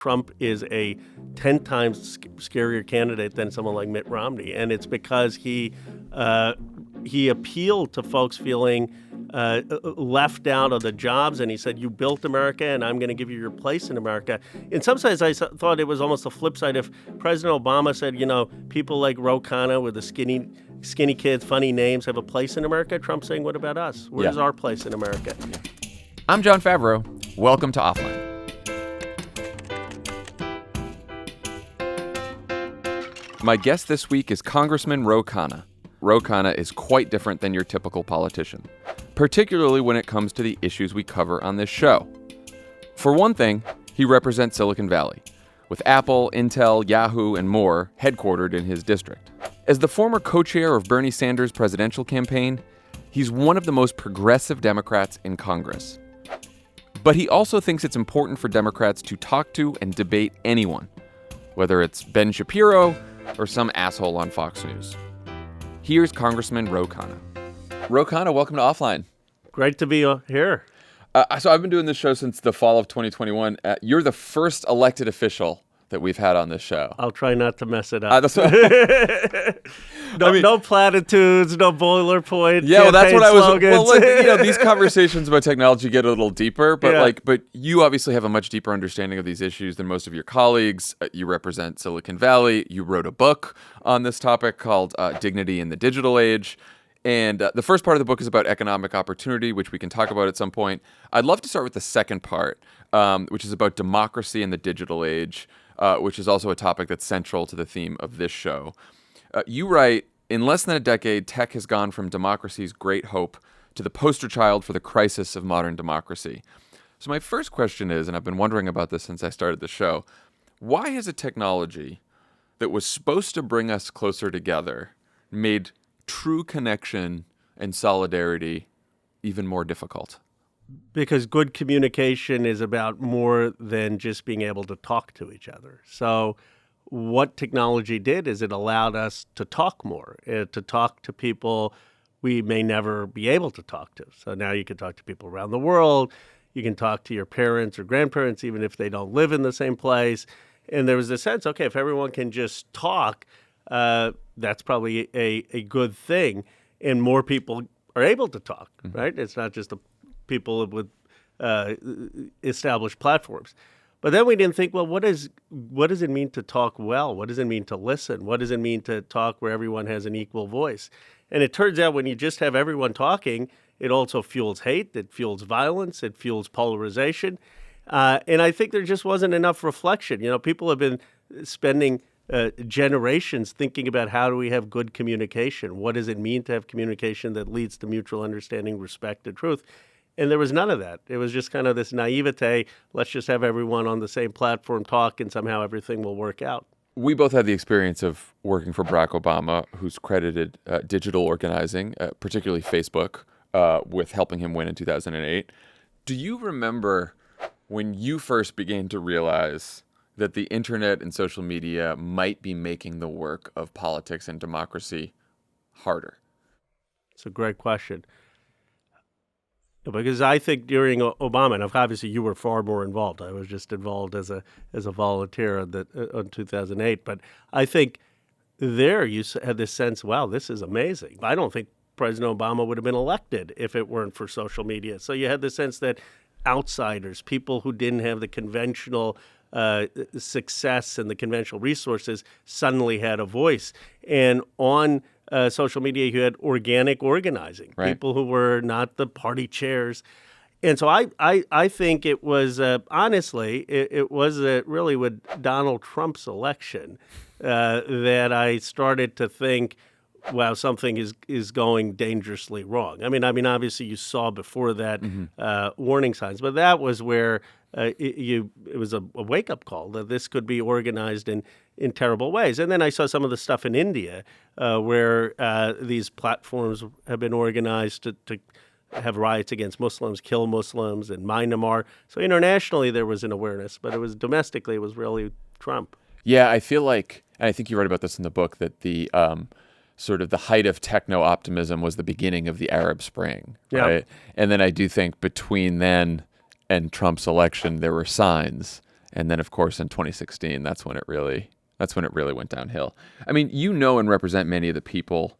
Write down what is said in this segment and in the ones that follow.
Trump is a 10 times scarier candidate than someone like Mitt Romney. And it's because he appealed to folks feeling left out of the jobs. And he said, you built America and I'm going to give you your place in America. In some sense, I thought it was almost the flip side. If President Obama said, people like Ro Khanna with the skinny kids, funny names have a place in America, Trump's saying, what about us? Where's our place in America? I'm Jon Favreau. Welcome to Offline. My guest this week is Congressman Ro Khanna. Ro Khanna is quite different than your typical politician, particularly when it comes to the issues we cover on this show. For one thing, he represents Silicon Valley, with Apple, Intel, Yahoo, and more headquartered in his district. As the former co-chair of Bernie Sanders' presidential campaign, he's one of the most progressive Democrats in Congress. But he also thinks it's important for Democrats to talk to and debate anyone, whether it's Ben Shapiro or some asshole on Fox News. Here's Congressman Ro Khanna. Ro Khanna, welcome to Offline. Great to be here. So I've been doing this show since the fall of 2021. You're the first elected official that we've had on this show. I'll try not to mess it up. No platitudes, no boilerplate. Yeah, well, that's what slogans. I was. Well, these conversations about technology get a little deeper, but you obviously have a much deeper understanding of these issues than most of your colleagues. You represent Silicon Valley. You wrote a book on this topic called Dignity in the Digital Age. And the first part of the book is about economic opportunity, which we can talk about at some point. I'd love to start with the second part, which is about democracy in the digital age, which is also a topic that's central to the theme of this show. You write, in less than a decade, tech has gone from democracy's great hope to the poster child for the crisis of modern democracy. So my first question is, and I've been wondering about this since I started the show, why has a technology that was supposed to bring us closer together made true connection and solidarity even more difficult? Because good communication is about more than just being able to talk to each other. So what technology did is it allowed us to talk more, to talk to people we may never be able to talk to. So now you can talk to people around the world. You can talk to your parents or grandparents, even if they don't live in the same place. And there was a sense, okay, if everyone can just talk, that's probably a good thing. And more people are able to talk, right? It's not just the people with established platforms. But then we didn't think, well, what does it mean to talk well? What does it mean to listen? What does it mean to talk where everyone has an equal voice? And it turns out when you just have everyone talking, it also fuels hate, it fuels violence, it fuels polarization. And I think there just wasn't enough reflection. People have been spending generations thinking about how do we have good communication? What does it mean to have communication that leads to mutual understanding, respect, and truth? And there was none of that. It was just kind of this naivete, let's just have everyone on the same platform talk and somehow everything will work out. We both had the experience of working for Barack Obama, who's credited digital organizing, particularly Facebook, with helping him win in 2008. Do you remember when you first began to realize that the internet and social media might be making the work of politics and democracy harder? It's a great question. Because I think during Obama, and obviously you were far more involved. I was just involved as a volunteer on 2008. But I think there you had this sense, wow, this is amazing. I don't think President Obama would have been elected if it weren't for social media. So you had the sense that outsiders, people who didn't have the conventional success and the conventional resources suddenly had a voice. And on social media, you had organic organizing, right? People who were not the party chairs. And so I think it was, honestly, it was really with Donald Trump's election that I started to think, wow, something is going dangerously wrong. I mean, obviously you saw before that warning signs, but that was where it was a wake-up call that this could be organized in terrible ways. And then I saw some of the stuff in India where these platforms have been organized to have riots against Muslims, kill Muslims in Myanmar. So internationally there was an awareness, but it was domestically, it was really Trump. Yeah, I feel like, and I think you write about this in the book, that the sort of the height of techno-optimism was the beginning of the Arab Spring, right? Yeah. And then I do think between then and Trump's election, there were signs. And then, of course, in 2016, that's when it really went downhill. I mean, you know and represent many of the people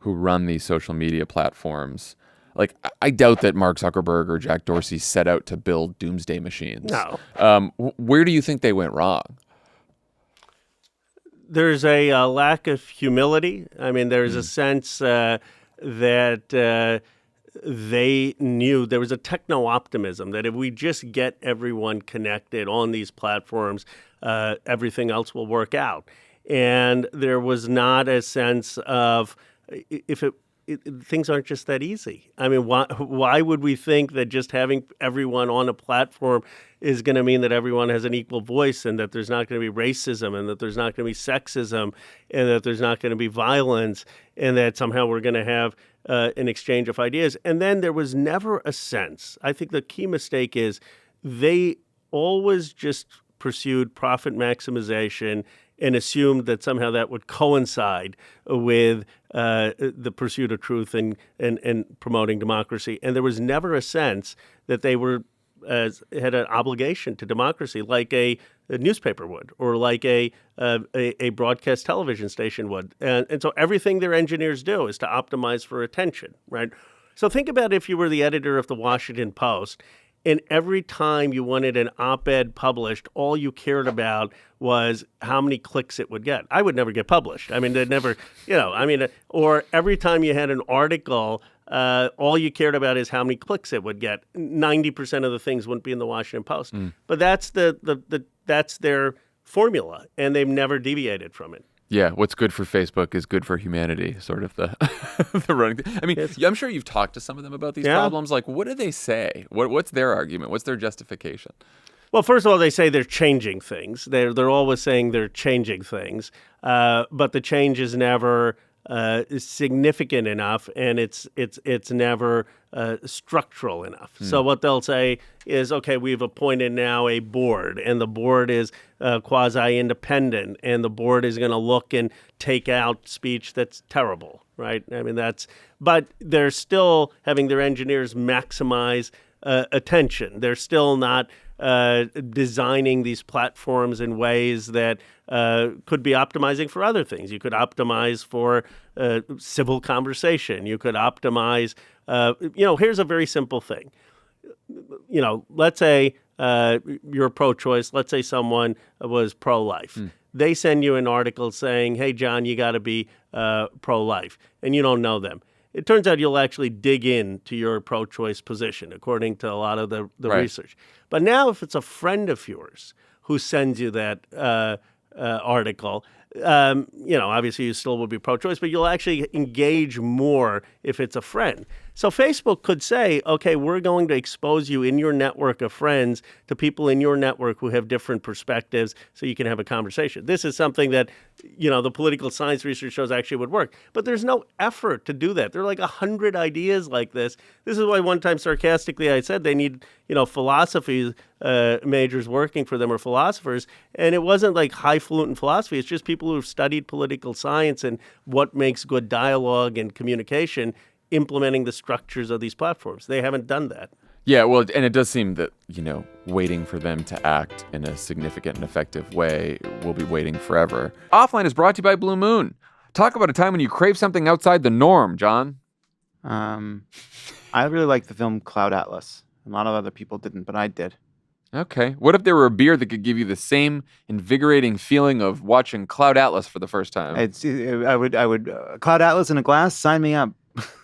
who run these social media platforms. Like, I doubt that Mark Zuckerberg or Jack Dorsey set out to build doomsday machines. No. Where do you think they went wrong? There's a lack of humility. I mean, there's a sense that they knew there was a techno-optimism that if we just get everyone connected on these platforms, everything else will work out. And there was not a sense of things aren't just that easy. I mean, why would we think that just having everyone on a platform is going to mean that everyone has an equal voice and that there's not going to be racism and that there's not going to be sexism and that there's not going to be violence and that somehow we're going to have an exchange of ideas? And then there was never a sense. I think the key mistake is they always just pursued profit maximization and assumed that somehow that would coincide with the pursuit of truth and promoting democracy. And there was never a sense that they had an obligation to democracy like a newspaper would or like a broadcast television station would. And so everything their engineers do is to optimize for attention, right? So think about if you were the editor of the Washington Post and every time you wanted an op-ed published, all you cared about was how many clicks it would get. I would never get published. I mean, they'd never, or every time you had an article, all you cared about is how many clicks it would get. 90% of the things wouldn't be in the Washington Post. But that's that's their formula, and they've never deviated from it. Yeah, what's good for Facebook is good for humanity, sort of the the running thing. I mean, I'm sure you've talked to some of them about these problems. Like, what do they say? What's their argument? What's their justification? Well, first of all, they say they're changing things. They're always saying they're changing things, but the change is never significant enough, and it's never structural enough. So what they'll say is, okay, we've appointed now a board, and the board is quasi-independent, and the board is going to look and take out speech that's terrible, right? I mean, but they're still having their engineers maximize attention. They're still not designing these platforms in ways that could be optimizing for other things. You could optimize for civil conversation. You could optimize, here's a very simple thing. Let's say you're pro-choice. Let's say someone was pro-life. They send you an article saying, hey, John, you got to be pro-life, and you don't know them. It turns out you'll actually dig into your pro-choice position, according to a lot of the research. But now if it's a friend of yours who sends you that article, obviously you still will be pro-choice, but you'll actually engage more if it's a friend. So Facebook could say, okay, we're going to expose you in your network of friends to people in your network who have different perspectives so you can have a conversation. This is something that, the political science research shows actually would work. But there's no effort to do that. There are like 100 ideas like this. This is why one time sarcastically I said they need, philosophy majors working for them or philosophers. And it wasn't like highfalutin philosophy. It's just people who've studied political science and what makes good dialogue and communication implementing the structures of these platforms. They haven't done that. Yeah, well, and it does seem that, waiting for them to act in a significant and effective way, we'll be waiting forever. Offline is brought to you by Blue Moon. Talk about a time when you crave something outside the norm, John. I really like the film Cloud Atlas. A lot of other people didn't, but I did. Okay. What if there were a beer that could give you the same invigorating feeling of watching Cloud Atlas for the first time? I would Cloud Atlas in a glass, sign me up.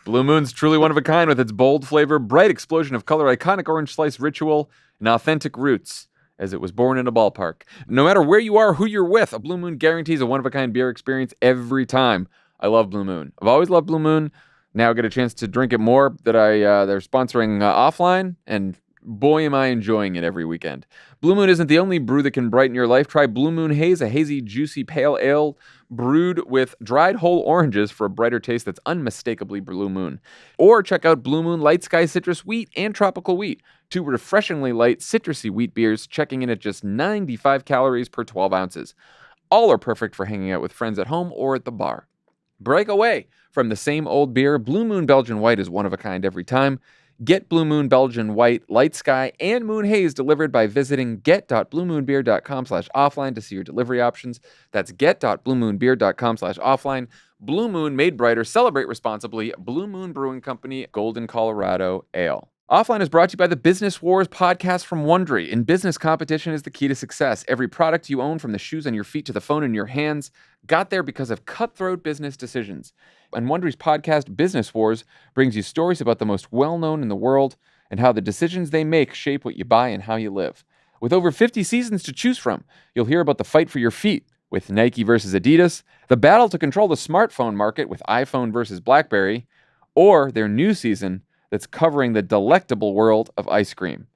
Blue Moon's truly one of a kind with its bold flavor, bright explosion of color, iconic orange slice ritual, and authentic roots, as it was born in a ballpark. No matter where you are, who you're with, a Blue Moon guarantees a one-of-a-kind beer experience every time. I love Blue Moon. I've always loved Blue Moon. Now I get a chance to drink it more that they're sponsoring Offline, and boy, am I enjoying it every weekend. Blue Moon isn't the only brew that can brighten your life. Try Blue Moon Haze, a hazy, juicy pale ale brewed with dried whole oranges for a brighter taste that's unmistakably Blue Moon. Or check out Blue Moon Light Sky Citrus Wheat and Tropical Wheat, two refreshingly light, citrusy wheat beers checking in at just 95 calories per 12 ounces. All are perfect for hanging out with friends at home or at the bar. Break away from the same old beer. Blue Moon Belgian White is one of a kind every time. Get Blue Moon Belgian White, Light Sky, and Moon Haze delivered by visiting get.bluemoonbeer.com/offline to see your delivery options. That's get.bluemoonbeer.com/offline. Blue Moon, made brighter. Celebrate responsibly. Blue Moon Brewing Company, Golden, Colorado Ale. Offline is brought to you by the Business Wars podcast from Wondery. In business, competition is the key to success. Every product you own, from the shoes on your feet to the phone in your hands, got there because of cutthroat business decisions. And Wondery's podcast, Business Wars, brings you stories about the most well-known in the world and how the decisions they make shape what you buy and how you live. With over 50 seasons to choose from, you'll hear about the fight for your feet with Nike versus Adidas, the battle to control the smartphone market with iPhone versus BlackBerry, or their new season that's covering the delectable world of ice cream.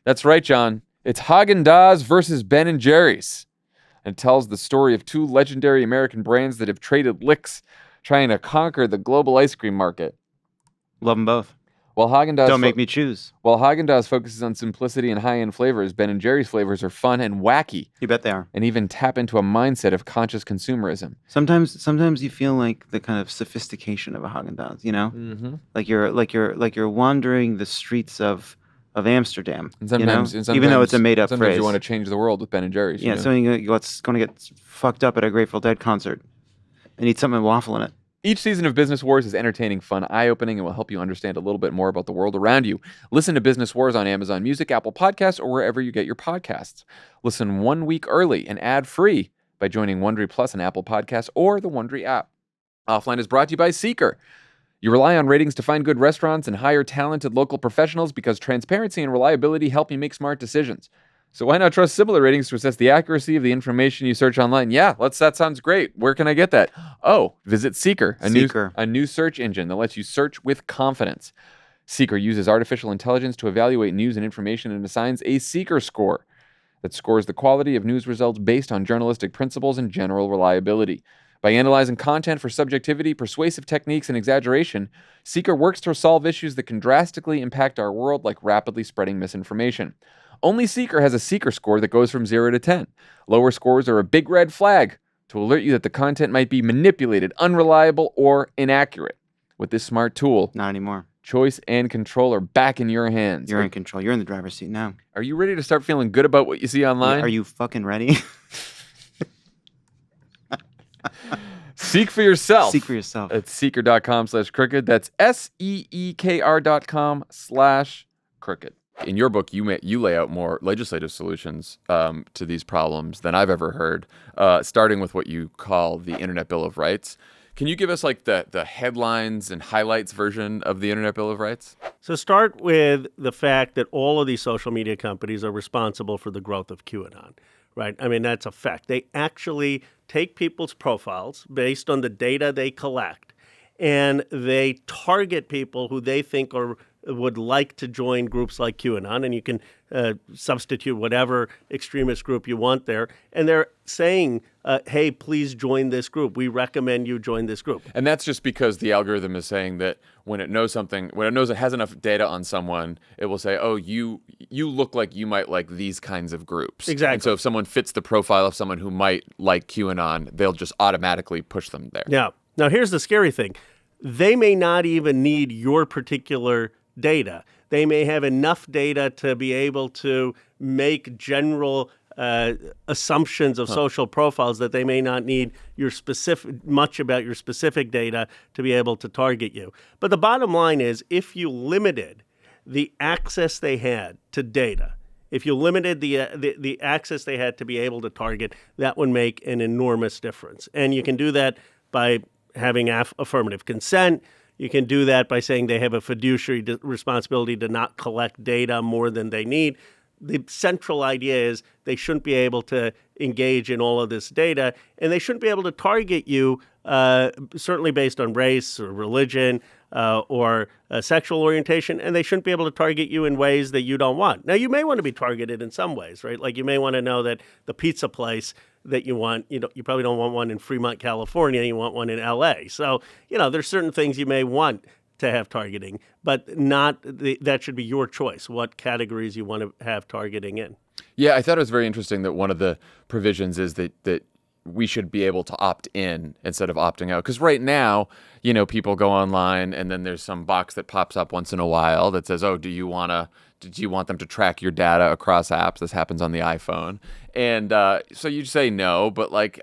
That's right, John. It's Haagen-Dazs versus Ben & Jerry's. And it tells the story of two legendary American brands that have traded licks trying to conquer the global ice cream market. Love them both. While Haagen-Dazs Don't make me choose. While Haagen-Dazs focuses on simplicity and high-end flavors, Ben & Jerry's flavors are fun and wacky. You bet they are. And even tap into a mindset of conscious consumerism. Sometimes you feel like the kind of sophistication of a Haagen-Dazs, you know? Mm-hmm. Like you're wandering the streets of Amsterdam. And sometimes, even though it's a made-up sometimes phrase. you want to change the world with Ben & Jerry's. Yeah, so you're going to get fucked up at a Grateful Dead concert and eat something with waffle in it. Each season of Business Wars is entertaining, fun, eye-opening, and will help you understand a little bit more about the world around you. Listen to Business Wars on Amazon Music, Apple Podcasts, or wherever you get your podcasts. Listen 1 week early and ad-free by joining Wondery Plus on Apple Podcasts or the Wondery app. Offline is brought to you by Seeker. You rely on ratings to find good restaurants and hire talented local professionals because transparency and reliability help you make smart decisions. So why not trust similar ratings to assess the accuracy of the information you search online? Yeah, that sounds great. Where can I get that? Oh, visit Seeker, a new search engine that lets you search with confidence. Seeker uses artificial intelligence to evaluate news and information and assigns a Seeker score that scores the quality of news results based on journalistic principles and general reliability. By analyzing content for subjectivity, persuasive techniques, and exaggeration, Seeker works to solve issues that can drastically impact our world, like rapidly spreading misinformation. Only Seeker has a Seeker score that goes from 0 to 10. Lower scores are a big red flag to alert you that the content might be manipulated, unreliable, or inaccurate. With this smart tool, not anymore. Choice and control are back in your hands. You're in control. You're in the driver's seat now. Are you ready to start feeling good about what you see online? Are you fucking ready? Seek for yourself. Seek for yourself. At seeker.com/crooked. That's SEEKR.com/crooked. In your book, you lay out more legislative solutions to these problems than I've ever heard, starting with what you call the Internet Bill of Rights. Can you give us like the headlines and highlights version of the Internet Bill of Rights? So start with the fact that all of these social media companies are responsible for the growth of QAnon, right? I mean, that's a fact. They actually take people's profiles based on the data they collect, and they target people who they think would like to join groups like QAnon, and you can substitute whatever extremist group you want there. And they're saying, hey, please join this group. We recommend you join this group. And that's just because the algorithm is saying that when it knows something, when it knows it has enough data on someone, it will say, oh, you look like you might like these kinds of groups. Exactly. And so if someone fits the profile of someone who might like QAnon, they'll just automatically push them there. Yeah. Now, here's the scary thing. They may not even need your particular data. They may have enough data to be able to make general assumptions of social profiles that they may not need much about your specific data to be able to target you. But the bottom line is, if you limited the access they had to data, if you limited the access they had to be able to target, that would make an enormous difference. And you can do that by having affirmative consent. You can do that by saying they have a fiduciary responsibility to not collect data more than they need. The central idea is they shouldn't be able to engage in all of this data, and they shouldn't be able to target you, certainly based on race or religion or sexual orientation, and they shouldn't be able to target you in ways that you don't want. Now, you may want to be targeted in some ways, right? Like you may want to know that the pizza place that you want, you probably don't want one in Fremont, California. You want one in L.A. So, there's certain things you may want to have targeting, but that should be your choice, what categories you want to have targeting in. Yeah, I thought it was very interesting that one of the provisions is that we should be able to opt in instead of opting out. Because right now, people go online and then there's some box that pops up once in a while that says, oh, do you want them to track your data across apps? This happens on the iPhone. And so you say no, but like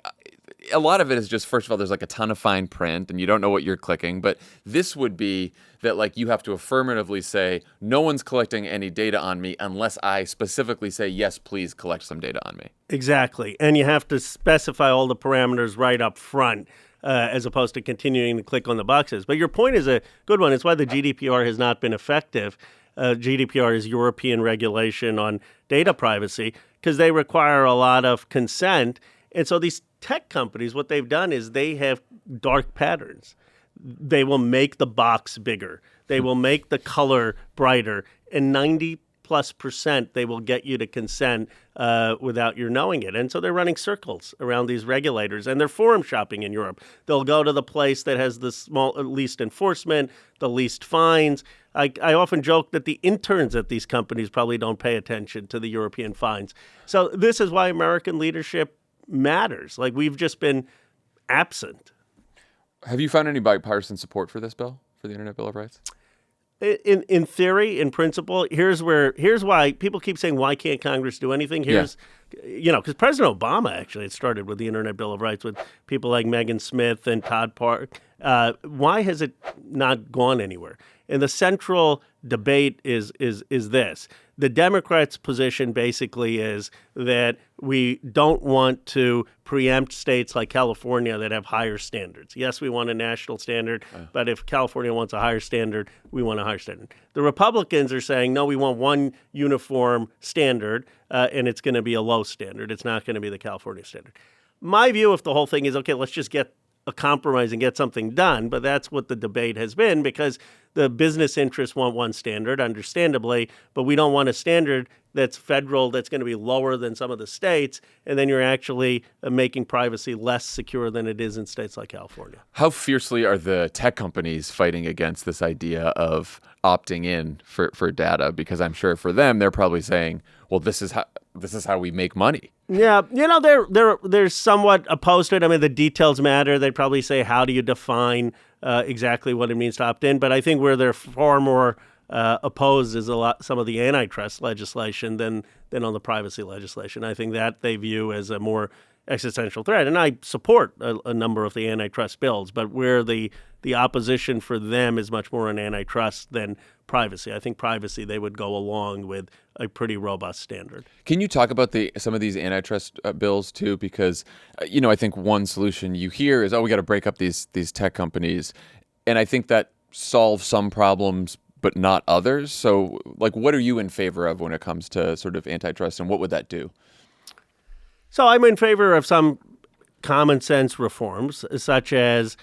a lot of it is just, first of all, there's like a ton of fine print and you don't know what you're clicking. But this would be that like you have to affirmatively say, no one's collecting any data on me unless I specifically say, yes, please collect some data on me. Exactly. And you have to specify all the parameters right up front as opposed to continuing to click on the boxes. But your point is a good one. It's why the GDPR has not been effective. GDPR is European regulation on data privacy because they require a lot of consent. And so these tech companies, what they've done is they have dark patterns. They will make the box bigger. They will make the color brighter. And 90+% they will get you to consent without your knowing it. And so they're running circles around these regulators. And they're forum shopping in Europe. They'll go to the place that has the least enforcement, the least fines. I often joke that the interns at these companies probably don't pay attention to the European fines. So this is why American leadership matters. Like, we've just been absent. Have you found any bipartisan support for this bill, for the Internet Bill of Rights? In theory, in principle, here's why people keep saying, why can't Congress do anything? Because President Obama actually had started with the Internet Bill of Rights with people like Megan Smith and Todd Park. Why has it not gone anywhere? And the central debate is this. The Democrats' position basically is that we don't want to preempt states like California that have higher standards. Yes, we want a national standard, but if California wants a higher standard, we want a higher standard. The Republicans are saying, no, we want one uniform standard, and it's going to be a low standard. It's not going to be the California standard. My view of the whole thing is, okay, let's just get a compromise and get something done. But that's what the debate has been, because the business interests want one standard, understandably, but we don't want a standard that's federal that's going to be lower than some of the states, and then you're actually making privacy less secure than it is in states like California. How fiercely are the tech companies fighting against this idea of opting in for data? Because I'm sure for them, they're probably saying, well, this is how we make money. Yeah, they're somewhat opposed to it. I mean, the details matter. They'd probably say, how do you define exactly what it means to opt in? But I think where they're far more opposed is some of the antitrust legislation than on the privacy legislation. I think that they view as a more existential threat. And I support a number of the antitrust bills, but where the opposition for them is much more on antitrust than privacy. I think privacy, they would go along with a pretty robust standard. Can you talk about some of these antitrust bills too? Because, I think one solution you hear is, we got to break up these tech companies. And I think that solves some problems, but not others. So, like, what are you in favor of when it comes to sort of antitrust, and what would that do? So I'm in favor of some common sense reforms, such as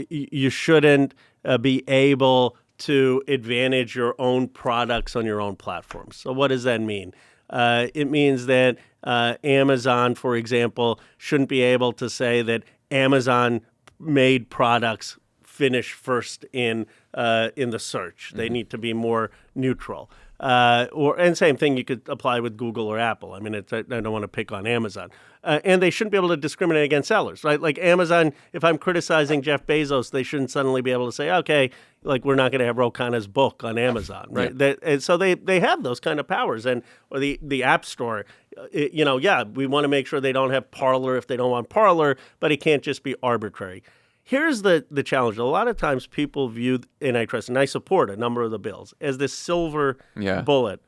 you shouldn't be able to advantage your own products on your own platforms. So what does that mean? It means that Amazon, for example, shouldn't be able to say that Amazon-made products finish first in the search. They need to be more neutral. And same thing you could apply with Google or Apple. I mean, I don't want to pick on Amazon. And they shouldn't be able to discriminate against sellers, right? Like Amazon, if I'm criticizing Jeff Bezos, they shouldn't suddenly be able to say, okay, like we're not going to have Ro Khanna's book on Amazon, right? Yeah. And so they have those kind of powers. Or the App Store, we want to make sure they don't have Parler if they don't want Parler, but it can't just be arbitrary. Here's the challenge. A lot of times people view antitrust, and I support a number of the bills, as this silver bullet.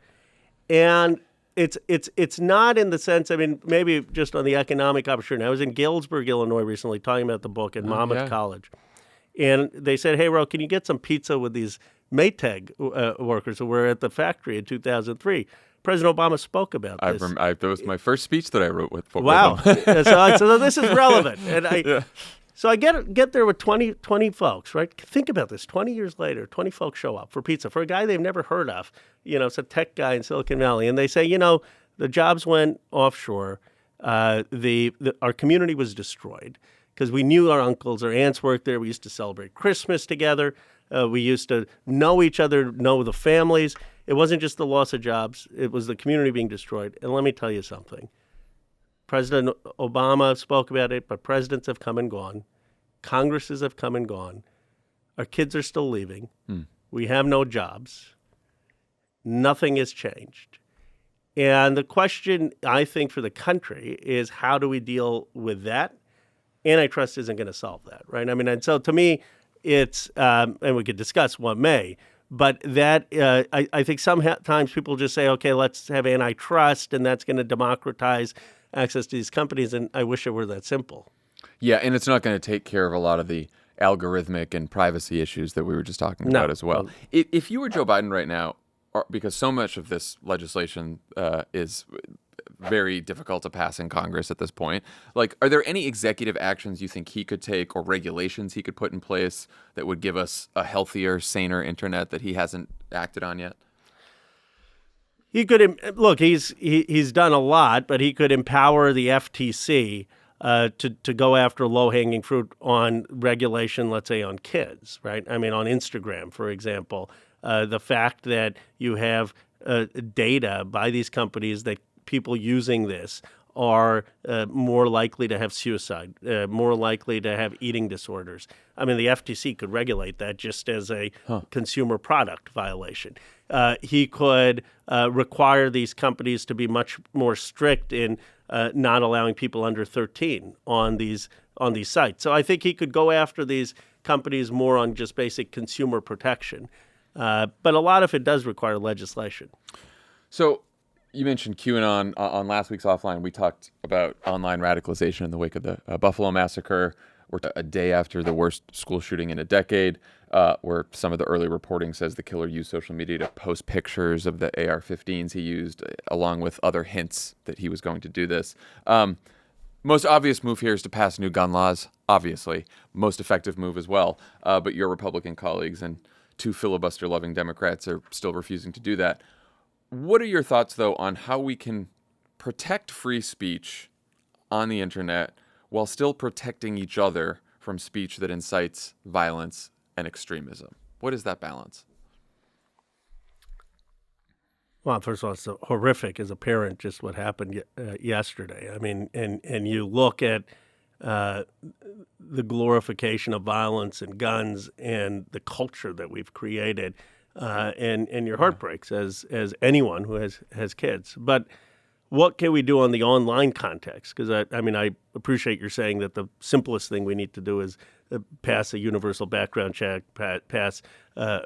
And it's not in the sense, I mean, maybe just on the economic opportunity. I was in Galesburg, Illinois recently talking about the book at Monmouth College. And they said, hey, Ro, can you get some pizza with these Maytag workers who were at the factory in 2003? President Obama spoke about this. That was my first speech that I wrote with them. Wow. so this is relevant. And So I get there with 20 folks, right? Think about this. 20 years later, 20 folks show up for pizza for a guy they've never heard of. It's a tech guy in Silicon Valley. And they say, the jobs went offshore. Our community was destroyed because we knew our uncles, our aunts worked there. We used to celebrate Christmas together. We used to know each other, know the families. It wasn't just the loss of jobs. It was the community being destroyed. And let me tell you something. President Obama spoke about it, but presidents have come and gone. Congresses have come and gone. Our kids are still leaving. We have no jobs. Nothing has changed. And the question, I think, for the country is how do we deal with that? Antitrust isn't going to solve that, right? I mean, and so to me, it's, and we could discuss what may, but that I think sometimes people just say, okay, let's have antitrust, and that's going to democratize access to these companies, and I wish it were that simple. Yeah, and it's not going to take care of a lot of the algorithmic and privacy issues that we were just talking about as well. If you were Joe Biden right now, because so much of this legislation is very difficult to pass in Congress at this point, like, are there any executive actions you think he could take or regulations he could put in place that would give us a healthier, saner internet that he hasn't acted on yet? He could look. He's done a lot, but he could empower the FTC to go after low-hanging fruit on regulation. Let's say on kids, right? I mean, on Instagram, for example, the fact that you have data by these companies that people using this are more likely to have suicide, more likely to have eating disorders. I mean, the FTC could regulate that just as a consumer product violation. He could require these companies to be much more strict in not allowing people under 13 on these sites. So I think he could go after these companies more on just basic consumer protection. But a lot of it does require legislation. So you mentioned QAnon on last week's Offline. We talked about online radicalization in the wake of the Buffalo massacre. We're a day after the worst school shooting in a decade, where some of the early reporting says the killer used social media to post pictures of the AR-15s he used, along with other hints that he was going to do this. Most obvious move here is to pass new gun laws, obviously. Most effective move as well. But your Republican colleagues and two filibuster-loving Democrats are still refusing to do that. What are your thoughts, though, on how we can protect free speech on the internet while still protecting each other from speech that incites violence and extremism? What is that balance? Well, first of all, it's horrific as a parent, just what happened yesterday. I mean, and you look at the glorification of violence and guns and the culture that we've created, and your heart breaks as anyone who has kids. But what can we do on the online context? Because I appreciate your saying that the simplest thing we need to do is pass a universal background check, pass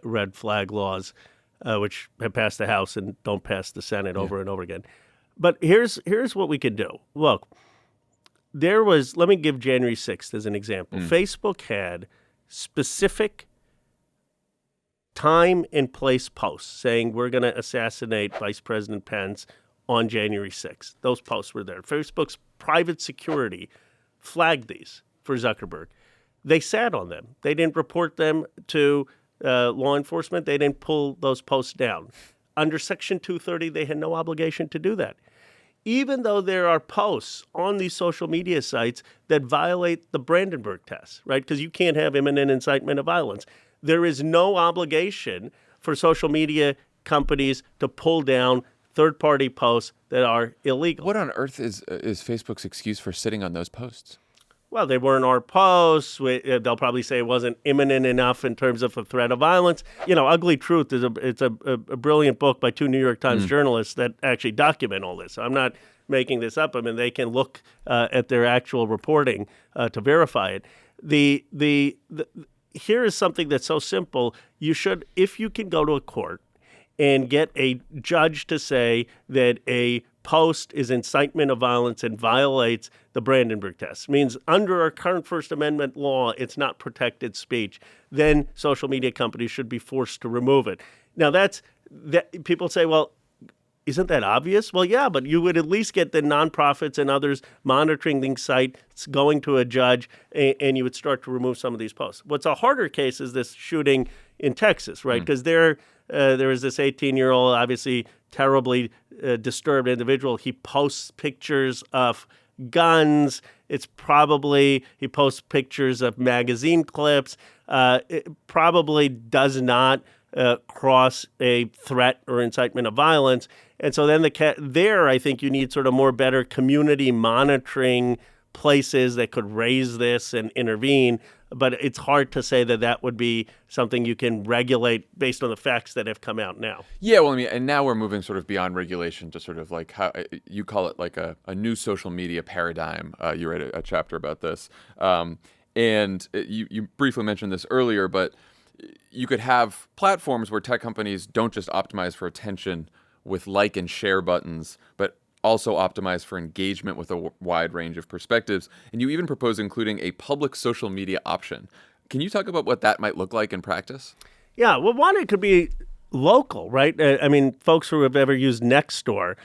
red flag laws, which have passed the House and don't pass the Senate over and over again. But here's what we could do. Look, let me give January 6th as an example. Facebook had specific time and place posts saying we're going to assassinate Vice President Pence on January 6th. Those posts were there. Facebook's private security flagged these for Zuckerberg. They sat on them. They didn't report them to law enforcement. They didn't pull those posts down. Under Section 230, they had no obligation to do that. Even though there are posts on these social media sites that violate the Brandenburg test, right? Because you can't have imminent incitement of violence. There is no obligation for social media companies to pull down third-party posts that are illegal. What on earth is Facebook's excuse for sitting on those posts? Well, they weren't our posts. They'll probably say it wasn't imminent enough in terms of a threat of violence. You know, Ugly Truth is a brilliant book by two New York Times journalists that actually document all this. I'm not making this up. I mean, they can look at their actual reporting to verify it. Here is something that's so simple. You should, if you can go to a court and get a judge to say that a post is incitement of violence and violates the Brandenburg test, means under our current First Amendment law, it's not protected speech, then social media companies should be forced to remove it. Now, that people say, well, isn't that obvious? Well, yeah, but you would at least get the nonprofits and others monitoring these sites going to a judge, and you would start to remove some of these posts. What's a harder case is this shooting in Texas, right? Because there was this 18-year-old, obviously terribly disturbed individual. He posts pictures of guns. He posts pictures of magazine clips. It probably does not cross a threat or incitement of violence. And so then there, I think you need sort of more better community monitoring places that could raise this and intervene. But it's hard to say that that would be something you can regulate based on the facts that have come out now. Yeah, well, I mean, and now we're moving sort of beyond regulation to sort of like how you call it like a new social media paradigm. You wrote a chapter about this. And you briefly mentioned this earlier, but you could have platforms where tech companies don't just optimize for attention with like and share buttons, but also optimize for engagement with a wide range of perspectives. And you even propose including a public social media option. Can you talk about what that might look like in practice? Yeah, well, one, it could be local, right? I mean, folks who have ever used Nextdoor,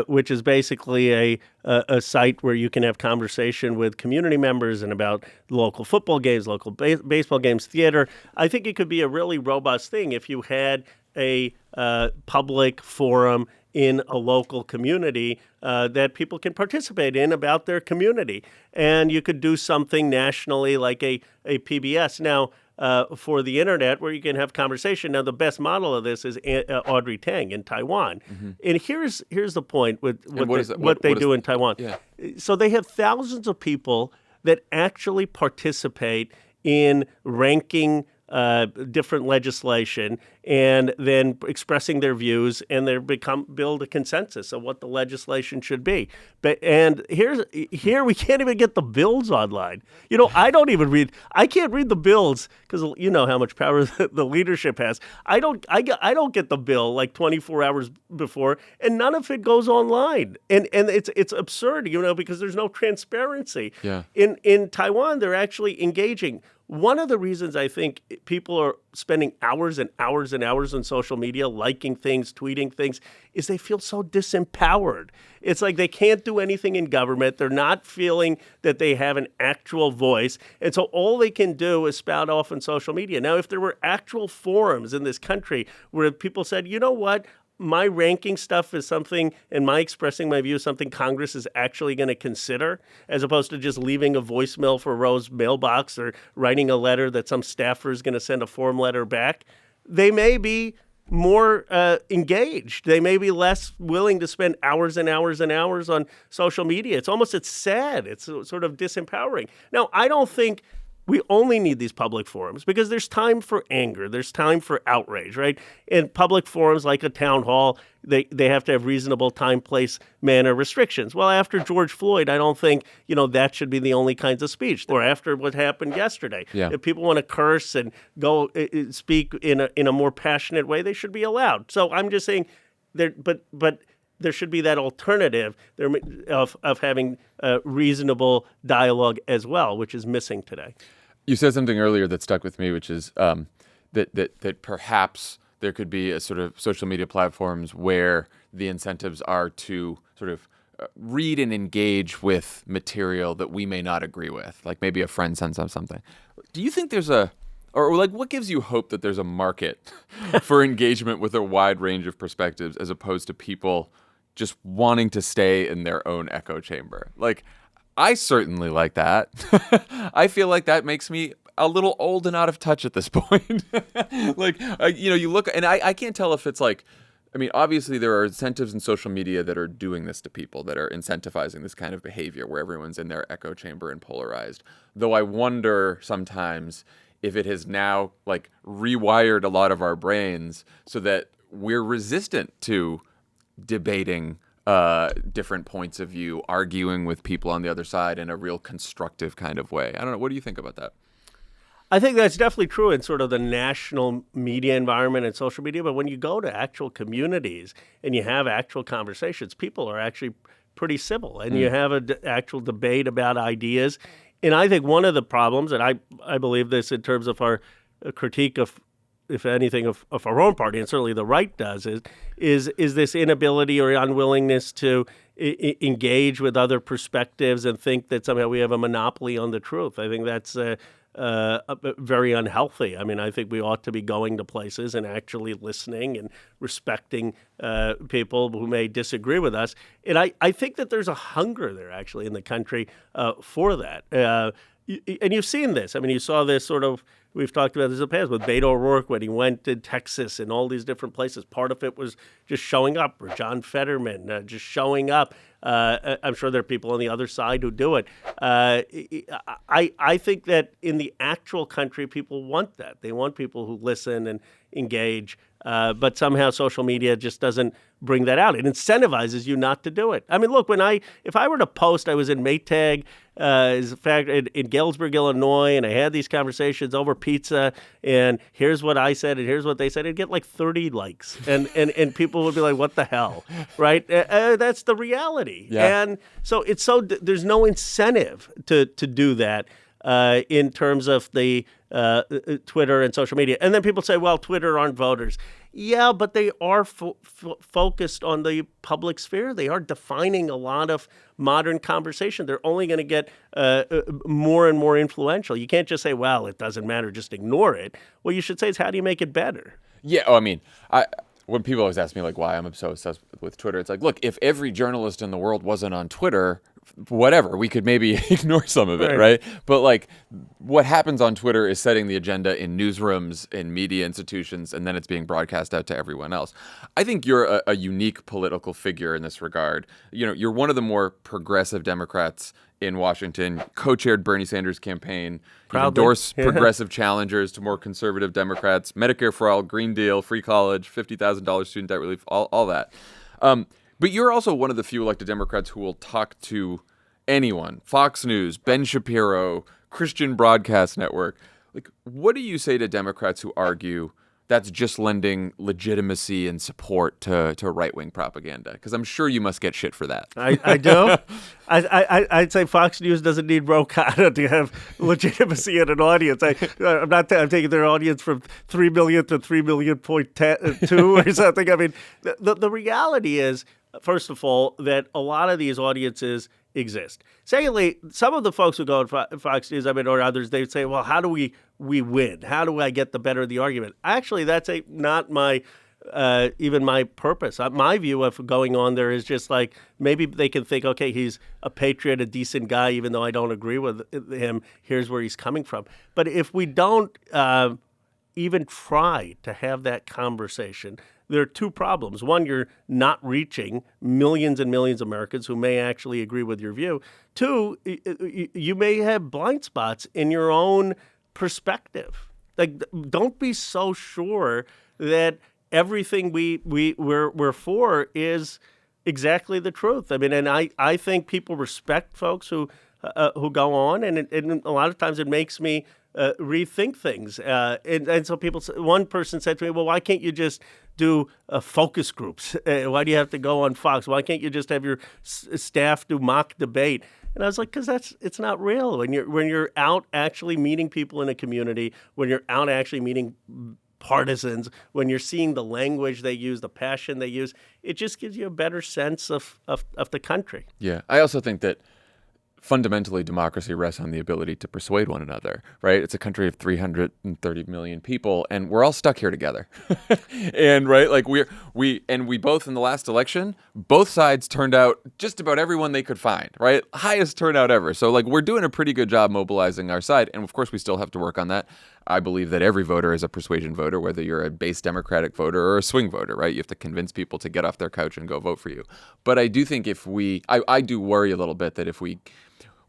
which is basically a site where you can have conversation with community members and about local football games, local baseball games, theater. I think it could be a really robust thing if you had a public forum in a local community that people can participate in about their community. And you could do something nationally like a PBS. Now, for the internet where you can have conversation. Now, the best model of this is Audrey Tang in Taiwan. Mm-hmm. And here's the point with what they do in Taiwan. Yeah. So they have thousands of people that actually participate in ranking different legislation and then expressing their views, and they build a consensus of what the legislation should be. And here we can't even get the bills online. You know, I can't read the bills because you know how much power the leadership has. I don't get the bill like 24 hours before, and none of it goes online. And it's absurd, you know, because there's no transparency. Yeah. In Taiwan, they're actually engaging. One of the reasons I think people are spending hours and hours and hours on social media, liking things, tweeting things, is they feel so disempowered. It's like they can't do anything in government. They're not feeling that they have an actual voice. And so all they can do is spout off on social media. Now, if there were actual forums in this country where people said, you know what, my ranking stuff is something, and my expressing my view is something Congress is actually going to consider, as opposed to just leaving a voicemail for Ro's mailbox or writing a letter that some staffer is going to send a form letter back, they may be more engaged. They may be less willing to spend hours and hours and hours on social media. It's sad. It's sort of disempowering. Now, I don't think we only need these public forums because there's time for anger. There's time for outrage, right? In public forums like a town hall, they have to have reasonable time, place, manner restrictions. Well, after George Floyd, I don't think, you know, that should be the only kinds of speech. Or after what happened yesterday. Yeah. If people want to curse and go speak in a more passionate way, they should be allowed. So I'm just saying, but there should be that alternative of having reasonable dialogue as well, which is missing today. You said something earlier that stuck with me, which is that perhaps there could be a sort of social media platforms where the incentives are to sort of read and engage with material that we may not agree with, like maybe a friend sends us something. Do you think or what gives you hope that there's a market for engagement with a wide range of perspectives as opposed to people just wanting to stay in their own echo chamber? Like, I certainly like that. I feel like that makes me a little old and out of touch at this point. You look, and I can't tell if it's like, I mean, obviously there are incentives in social media that are doing this to people, that are incentivizing this kind of behavior where everyone's in their echo chamber and polarized. Though I wonder sometimes if it has now like rewired a lot of our brains so that we're resistant to debating different points of view, arguing with people on the other side in a real constructive kind of way. I don't know. What do you think about that? I think that's definitely true in sort of the national media environment and social media. But when you go to actual communities and you have actual conversations, people are actually pretty civil, and you have an actual debate about ideas. And I think one of the problems, and I believe this in terms of our critique of, if anything, of our own party, and certainly the right does, is this inability or unwillingness to engage with other perspectives and think that somehow we have a monopoly on the truth. I think that's very unhealthy. I mean, I think we ought to be going to places and actually listening and respecting people who may disagree with us. And I think that there's a hunger there, actually, in the country for that. And you've seen this. I mean, you saw this sort of, we've talked about this in the past with Beto O'Rourke when he went to Texas and all these different places. Part of it was just showing up, or John Fetterman just showing up. I'm sure there are people on the other side who do it. I think that in the actual country, people want that. They want people who listen and engage. But somehow social media just doesn't bring that out. It incentivizes you not to do it. I mean, look, if I were to post, I was in Maytag, in Galesburg, Illinois, and I had these conversations over pizza, and here's what I said, and here's what they said, it'd get like 30 likes, and people would be like, what the hell, right? That's the reality. Yeah. And so there's no incentive to do that. In terms of the Twitter and social media. And then people say, well, Twitter aren't voters. Yeah, but they are focused on the public sphere. They are defining a lot of modern conversation. They're only going to get more and more influential. You can't just say, well, it doesn't matter, just ignore it. What you should say is, how do you make it better? Yeah, I mean, when people always ask me like why I'm so obsessed with Twitter, it's like, look, if every journalist in the world wasn't on Twitter, whatever, we could maybe ignore some of it, right? But like what happens on Twitter is setting the agenda in newsrooms, in media institutions, and then it's being broadcast out to everyone else. I think you're a unique political figure in this regard. You know, you're one of the more progressive Democrats in Washington, co-chaired Bernie Sanders' campaign, endorsed progressive challengers to more conservative Democrats, Medicare for all, Green Deal, free college, $50,000 student debt relief, all that. But you're also one of the few elected Democrats who will talk to anyone, Fox News, Ben Shapiro, Christian Broadcast Network. Like, what do you say to Democrats who argue that's just lending legitimacy and support to right-wing propaganda? Because I'm sure you must get shit for that. I do. I'd say Fox News doesn't need Ro Khanna to have legitimacy in an audience. I'm taking their audience from 3 million to 3 million point 2 or something. I mean, the reality is, first of all, that a lot of these audiences exist. Secondly, some of the folks who go on Fox News, I mean, or others, they say, well, how do we win? How do I get the better of the argument? Actually, that's not my even my purpose. My view of going on there is just like, maybe they can think, okay, he's a patriot, a decent guy, even though I don't agree with him. Here's where he's coming from. But if we don't even try to have that conversation, there are two problems. One, you're not reaching millions and millions of Americans who may actually agree with your view. Two, you may have blind spots in your own perspective. Like, don't be so sure that everything we're for is exactly the truth. I mean, and I think people respect folks who go on, and a lot of times it makes me rethink things. And so one person said to me, well, why can't you just do focus groups? Why do you have to go on Fox? Why can't you just have your staff do mock debate? And I was like, because it's not real. When you're out actually meeting people in a community, when you're out actually meeting partisans, when you're seeing the language they use, the passion they use, it just gives you a better sense of the country. Yeah, I also think that fundamentally, democracy rests on the ability to persuade one another, right? It's a country of 330 million people, and we're all stuck here together. And right, like we both in the last election, both sides turned out just about everyone they could find, right? Highest turnout ever. So like we're doing a pretty good job mobilizing our side, and of course we still have to work on that. I believe that every voter is a persuasion voter, whether you're a base Democratic voter or a swing voter, right? You have to convince people to get off their couch and go vote for you. But I do think I do worry a little bit that if we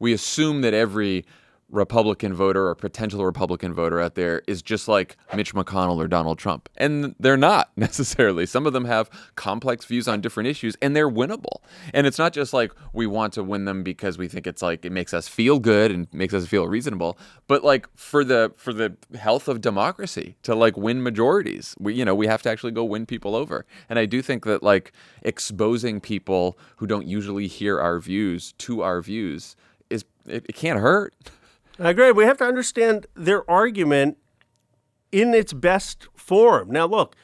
assume that every Republican voter or potential Republican voter out there is just like Mitch McConnell or Donald Trump. And they're not necessarily. Some of them have complex views on different issues, and they're winnable. And it's not just like we want to win them because we think it's like it makes us feel good and makes us feel reasonable, but like for the health of democracy, to like win majorities, we have to actually go win people over. And I do think that like exposing people who don't usually hear our views to our views it can't hurt. I agree. We have to understand their argument in its best form. Now, look,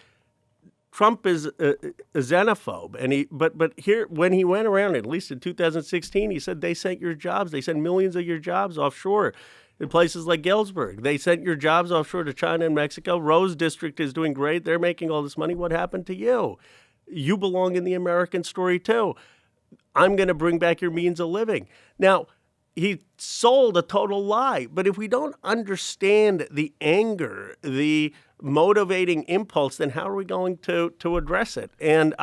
Trump is a xenophobe, and but here when he went around, at least in 2016, he said they sent your jobs. They sent millions of your jobs offshore in places like Galesburg. They sent your jobs offshore to China and Mexico. Rose District is doing great. They're making all this money. What happened to you? You belong in the American story too. I'm going to bring back your means of living. Now, he sold a total lie. But if we don't understand the anger, the motivating impulse, then how are we going to address it? And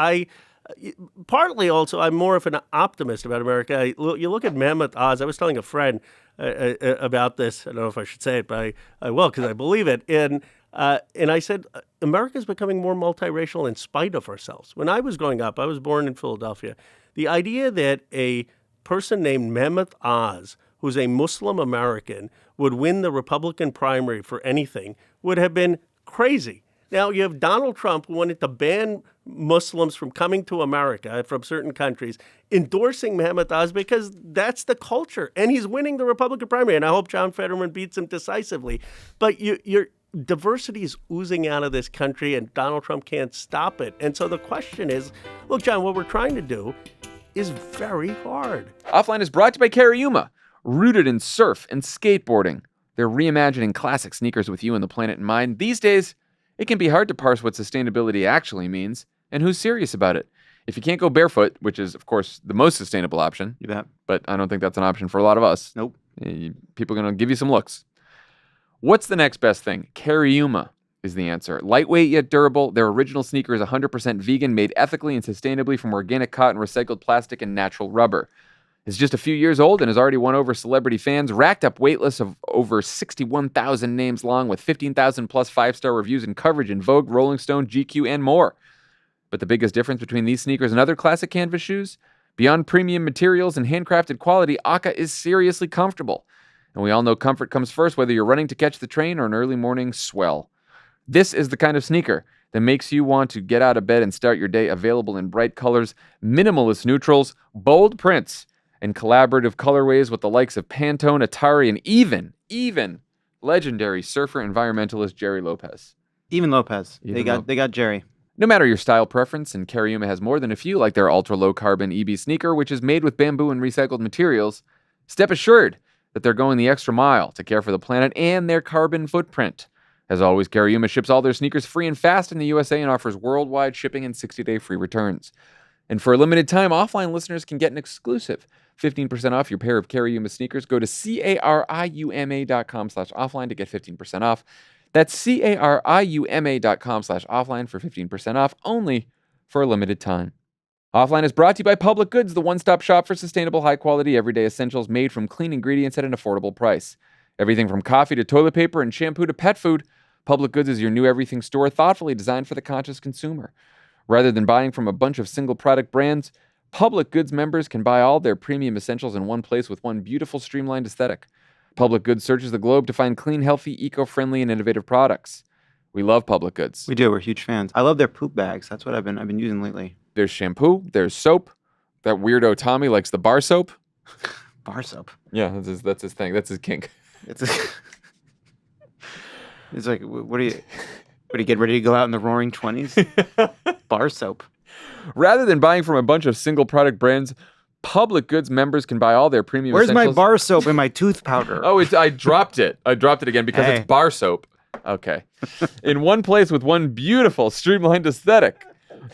partly also, I'm more of an optimist about America. You look at Mehmet Oz. I was telling a friend about this. I don't know if I should say it, but I will because I believe it. And I said, America is becoming more multiracial in spite of ourselves. When I was growing up, I was born in Philadelphia. The idea that a person named Mehmet Oz, who's a Muslim American, would win the Republican primary for anything would have been crazy. Now, you have Donald Trump, who wanted to ban Muslims from coming to America from certain countries, endorsing Mehmet Oz because that's the culture. And he's winning the Republican primary. And I hope John Fetterman beats him decisively. But your diversity is oozing out of this country, and Donald Trump can't stop it. And so the question is, look, John, what we're trying to do is very hard. Offline is brought to you by Cariuma, rooted in surf and skateboarding. They're reimagining classic sneakers with you and the planet in mind. These days, it can be hard to parse what sustainability actually means and who's serious about it. If you can't go barefoot, which is, of course, the most sustainable option, You bet. but I don't think that's an option for a lot of us. Nope. People are going to give you some looks. What's the next best thing? Cariuma is the answer. Lightweight yet durable, their original sneaker is 100% vegan, made ethically and sustainably from organic cotton, recycled plastic, and natural rubber. It's just a few years old and has already won over celebrity fans, racked up wait lists of over 61,000 names long with 15,000 plus 5-star reviews and coverage in Vogue, Rolling Stone, GQ, and more. But the biggest difference between these sneakers and other classic canvas shoes? Beyond premium materials and handcrafted quality, Aka is seriously comfortable. And we all know comfort comes first, whether you're running to catch the train or an early morning swell. This is the kind of sneaker that makes you want to get out of bed and start your day, available in bright colors, minimalist neutrals, bold prints, and collaborative colorways with the likes of Pantone, Atari, and even legendary surfer environmentalist Jerry Lopez. Even Lopez. Even They got Jerry. No matter your style preference, and Cariuma has more than a few, like their ultra-low-carbon EB sneaker, which is made with bamboo and recycled materials. Step assured that they're going the extra mile to care for the planet and their carbon footprint. As always, Cariuma ships all their sneakers free and fast in the USA and offers worldwide shipping and 60-day free returns. And for a limited time, Offline listeners can get an exclusive 15% off your pair of Cariuma sneakers. Go to cariuma.com/offline to get 15% off. That's cariuma.com/offline for 15% off, only for a limited time. Offline is brought to you by Public Goods, the one-stop shop for sustainable, high-quality, everyday essentials made from clean ingredients at an affordable price. Everything from coffee to toilet paper and shampoo to pet food, Public Goods is your new everything store, thoughtfully designed for the conscious consumer. Rather than buying from a bunch of single-product brands, Public Goods members can buy all their premium essentials in one place with one beautiful, streamlined aesthetic. Public Goods searches the globe to find clean, healthy, eco-friendly, and innovative products. We love Public Goods. We do. We're huge fans. I love their poop bags. That's what I've been using lately. There's shampoo. There's soap. That weirdo Tommy likes the bar soap. Bar soap. Yeah, that's his thing. That's his kink. It's like, what do you get ready to go out in the roaring 20s? Bar soap. Rather than buying from a bunch of single product brands, Public Goods members can buy all their premium Where's essentials. my bar soap and my tooth powder? Oh, I dropped it. I dropped it again because it's bar soap. Okay. In one place with one beautiful, streamlined aesthetic.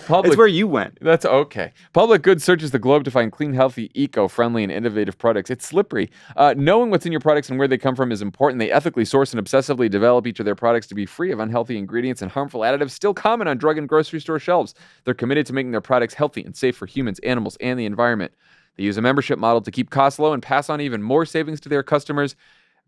It's where you went. That's okay. Public Goods searches the globe to find clean, healthy, eco-friendly, and innovative products. It's slippery. Knowing what's in your products and where they come from is important. They ethically source and obsessively develop each of their products to be free of unhealthy ingredients and harmful additives still common on drug and grocery store shelves. They're committed to making their products healthy and safe for humans, animals, and the environment. They use a membership model to keep costs low and pass on even more savings to their customers.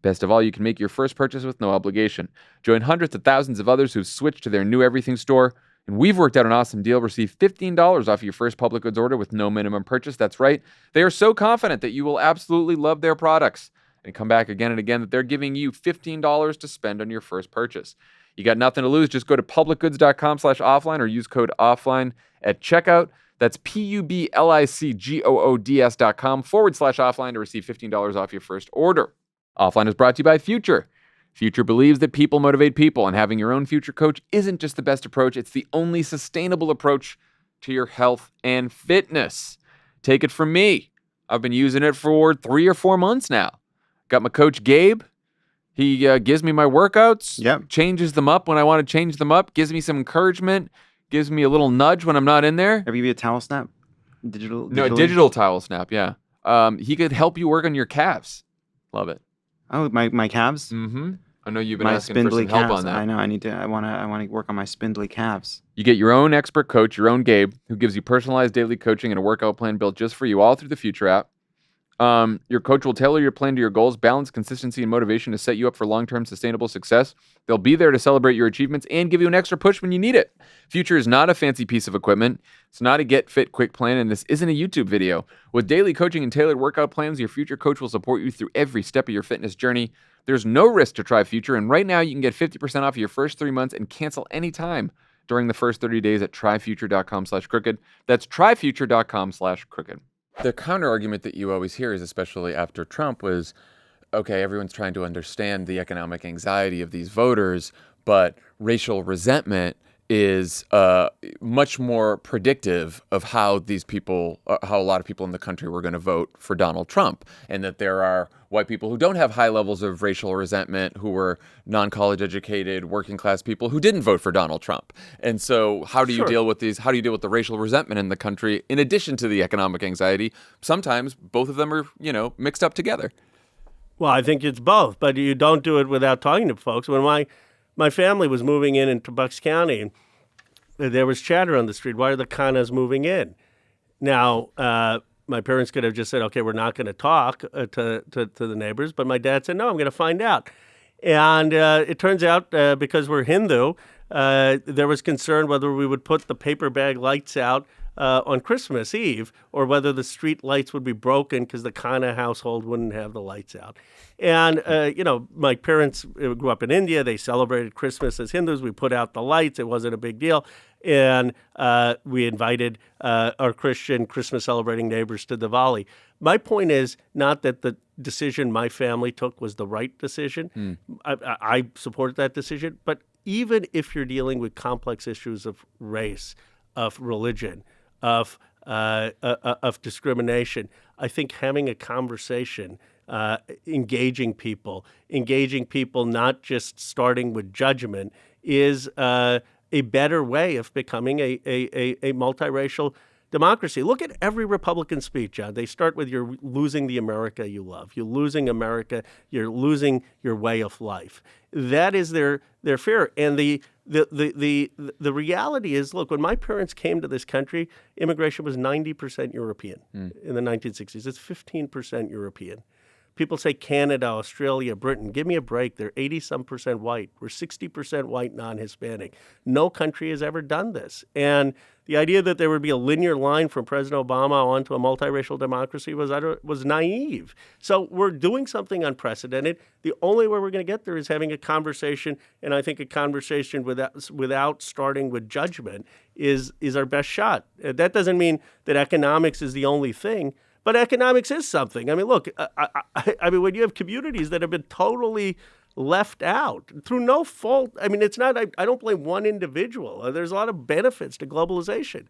Best of all, you can make your first purchase with no obligation. Join hundreds of thousands of others who've switched to their new everything store. And we've worked out an awesome deal. Receive $15 off your first Public Goods order with no minimum purchase. That's right. They are so confident that you will absolutely love their products and come back again and again that they're giving you $15 to spend on your first purchase. You got nothing to lose. Just go to publicgoods.com/offline or use code offline at checkout. That's publicgoods.com/offline to receive $15 off your first order. Offline is brought to you by Future. Future believes that people motivate people, and having your own future coach isn't just the best approach, it's the only sustainable approach to your health and fitness. Take it from me. I've been using it for 3 or 4 months now. Got my coach, Gabe. He gives me my workouts, Yep. changes them up when I want to change them up, gives me some encouragement, gives me a little nudge when I'm not in there. Ever give you a towel snap? Digital? No, digitally? digital towel snap, yeah. He could help you work on your calves. Love it. Oh, my calves? Mm-hmm. I know you've been My asking for spindly some help calves. on that. I know. I want to work on my spindly calves. You get your own expert coach, your own Gabe, who gives you personalized daily coaching and a workout plan built just for you, all through the Future app. Your coach will tailor your plan to your goals, balance consistency and motivation to set you up for long-term sustainable success. They'll be there to celebrate your achievements and give you an extra push when you need it. Future is not a fancy piece of equipment. It's not a get fit quick plan, and this isn't a YouTube video. With daily coaching and tailored workout plans, your Future coach will support you through every step of your fitness journey. There's no risk to try Future, and right now you can get 50% off your first 3 months and cancel anytime during the first 30 days at tryfuture.com/crooked. That's tryfuture.com/crooked. The counter argument that you always hear is, especially after Trump, was, okay, everyone's trying to understand the economic anxiety of these voters, but racial resentment is much more predictive of how these people, how a lot of people in the country were going to vote for Donald Trump, and that there are white people who don't have high levels of racial resentment, who were non-college educated, working class people who didn't vote for Donald Trump. And so how do you deal with these? How do you deal with the racial resentment in the country in addition to the economic anxiety? Sometimes both of them are, mixed up together. Well, I think it's both, but you don't do it without talking to folks. When my family was moving into Bucks County, there was chatter on the street. Why are the Khannas moving in? Now, my parents could have just said, okay, we're not going to talk to the neighbors. But my dad said, no, I'm going to find out. And it turns out, because we're Hindu, there was concern whether we would put the paper bag lights out on Christmas Eve, or whether the street lights would be broken because the Khanna household wouldn't have the lights out. And, my parents grew up in India. They celebrated Christmas as Hindus. We put out the lights. It wasn't a big deal. And we invited our Christian Christmas celebrating neighbors to Diwali. My point is not that the decision my family took was the right decision. I support that decision. But even if you're dealing with complex issues of race, of religion, of discrimination, I think having a conversation, engaging people not just starting with judgment, is a better way of becoming a multiracial democracy. Look at every Republican speech, John. They start with, you're losing the America you love. You're losing America. You're losing your way of life. That is their fear. And the reality is, look, when my parents came to this country, immigration was 90% European in the 1960s. It's 15% European. People say Canada, Australia, Britain. Give me a break. They're 80-some% white. We're 60% white, non-Hispanic. No country has ever done this. And the idea that there would be a linear line from President Obama onto a multiracial democracy was naive. So we're doing something unprecedented. The only way we're going to get there is having a conversation, and I think a conversation without starting with judgment is our best shot. That doesn't mean that economics is the only thing. But economics is something. I mean, look, I mean, when you have communities that have been totally left out through no fault, I mean, it's not, I don't blame one individual. There's a lot of benefits to globalization.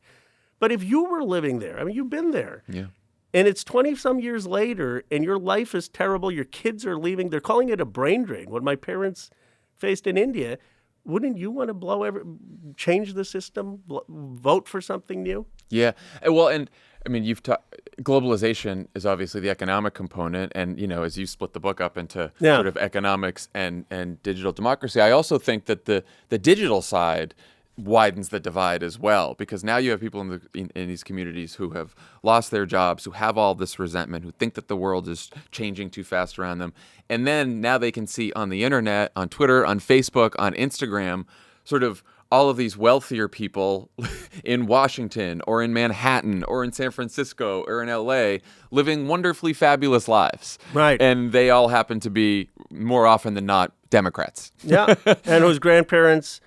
But if you were living there, I mean, you've been there. Yeah. And it's 20-some years later, and your life is terrible. Your kids are leaving. They're calling it a brain drain. What my parents faced in India, wouldn't you want to change the system, vote for something new? Yeah. Well, and I mean, globalization is obviously the economic component, and as you split the book up into sort of economics and digital democracy, I also think that the digital side widens the divide as well, because now you have people in these communities who have lost their jobs, who have all this resentment, who think that the world is changing too fast around them, and then now they can see on the internet, on Twitter, on Facebook, on Instagram, sort of all of these wealthier people in Washington or in Manhattan or in San Francisco or in LA living wonderfully fabulous lives. Right. And they all happen to be, more often than not, Democrats. Yeah. And whose grandparents,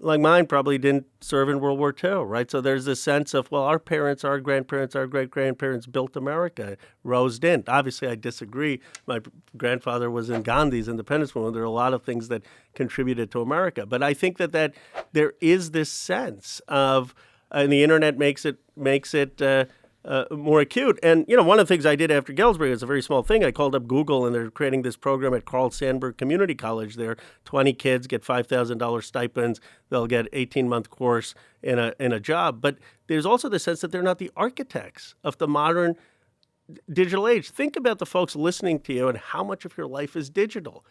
like mine, probably didn't serve in World War II, right? So there's this sense of, well, our parents, our grandparents, our great-grandparents built America. Rose didn't. Obviously, I disagree. My grandfather was in Gandhi's independence movement. There are a lot of things that contributed to America. But I think that there is this sense of, and the internet makes it more acute. And, one of the things I did after Galesburg is a very small thing. I called up Google, and they're creating this program at Carl Sandburg Community College there. 20 kids get $5,000 stipends. They'll get 18-month course in a job. But there's also the sense that they're not the architects of the modern digital age. Think about the folks listening to you and how much of your life is digital.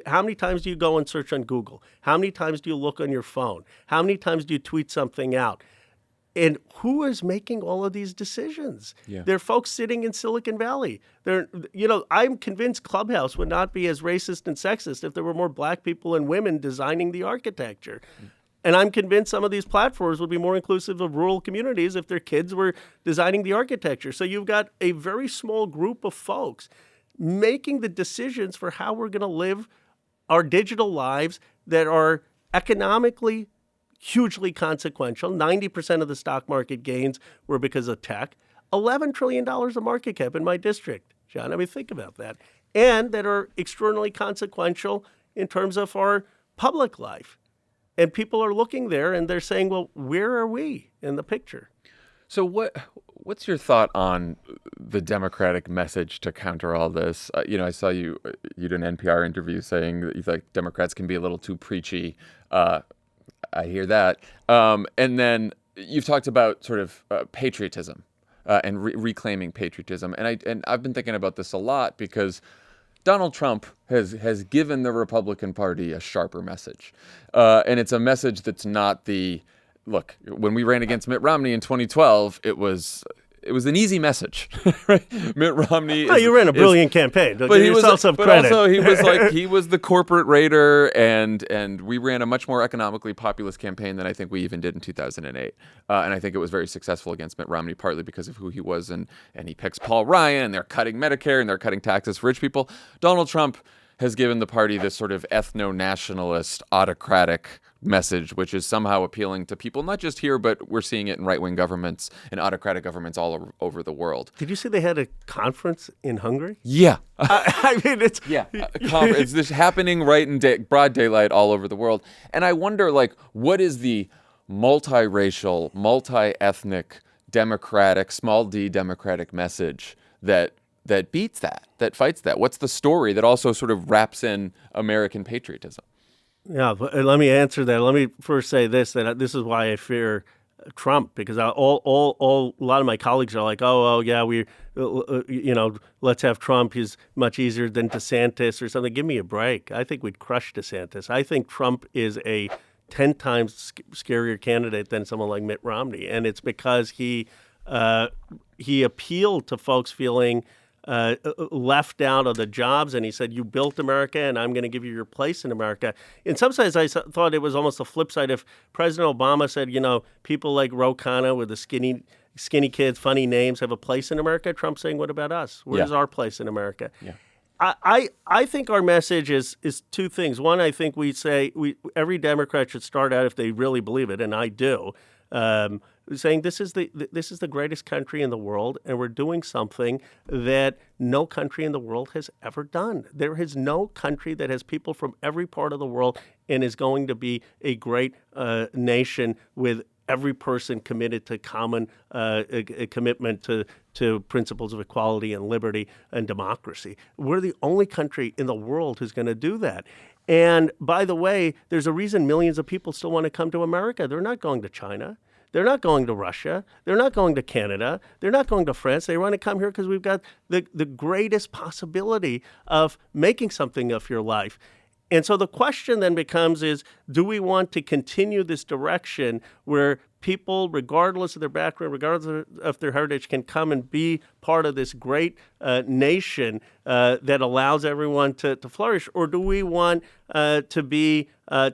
How many times do you go and search on Google? How many times do you look on your phone? How many times do you tweet something out? And who is making all of these decisions? Yeah. They're folks sitting in Silicon Valley. I'm convinced Clubhouse would not be as racist and sexist if there were more black people and women designing the architecture. And I'm convinced some of these platforms would be more inclusive of rural communities if their kids were designing the architecture. So you've got a very small group of folks making the decisions for how we're going to live our digital lives that are economically hugely consequential. 90% of the stock market gains were because of tech. $11 trillion of market cap in my district, John. I mean, think about that. And that are extraordinarily consequential in terms of our public life. And people are looking there and they're saying, well, where are we in the picture? So what's your thought on the Democratic message to counter all this? I saw you did an NPR interview saying that you think Democrats can be a little too preachy. I hear that. And then you've talked about sort of patriotism and reclaiming patriotism. And I've been thinking about this a lot because Donald Trump has given the Republican Party a sharper message. And it's a message that's not look, when we ran against Mitt Romney in 2012, it was an easy message, right? Mitt Romney. No, you ran a brilliant campaign. Don't but give yourself some credit. Also he was the corporate raider, and we ran a much more economically populist campaign than I think we even did in 2008. And I think it was very successful against Mitt Romney, partly because of who he was, and he picks Paul Ryan. They're cutting Medicare and they're cutting taxes for rich people. Donald Trump has given the party this sort of ethno-nationalist, autocratic message, which is somehow appealing to people, not just here, but we're seeing it in right-wing governments and autocratic governments all over the world. Did you see they had a conference in Hungary? Yeah. I mean, it's... Yeah. It's this happening right in broad daylight all over the world. And I wonder, what is the multiracial, multi-ethnic, democratic, small d democratic message that beats that fights that? What's the story that also sort of wraps in American patriotism? Yeah, but let me answer that. Let me first say that this is why I fear Trump, because a lot of my colleagues are like, oh yeah, let's have Trump. He's much easier than DeSantis or something. Give me a break. I think we'd crush DeSantis. I think Trump is a 10 times scarier candidate than someone like Mitt Romney, and it's because he appealed to folks feeling left out of the jobs, and he said, you built America and I'm going to give you your place in America. In some sense, I thought it was almost the flip side. If President Obama said, people like Ro Khanna with the skinny kids, funny names have a place in America, Trump's saying, what about us? Where's our place in America? Yeah. I think our message is two things. One, I think we say every Democrat should start out, if they really believe it, and I do, saying this is the greatest country in the world, and we're doing something that no country in the world has ever done. There is no country that has people from every part of the world and is going to be a great nation with every person committed to common a commitment to principles of equality and liberty and democracy. We're the only country in the world who's going to do that. And by the way, there's a reason millions of people still want to come to America. They're not going to China. They're not going to Russia. They're not going to Canada. They're not going to France. They want to come here because we've got the greatest possibility of making something of your life. And so the question then becomes do we want to continue this direction where people, regardless of their background, regardless of their heritage, can come and be part of this great nation that allows everyone to flourish? Or do we want to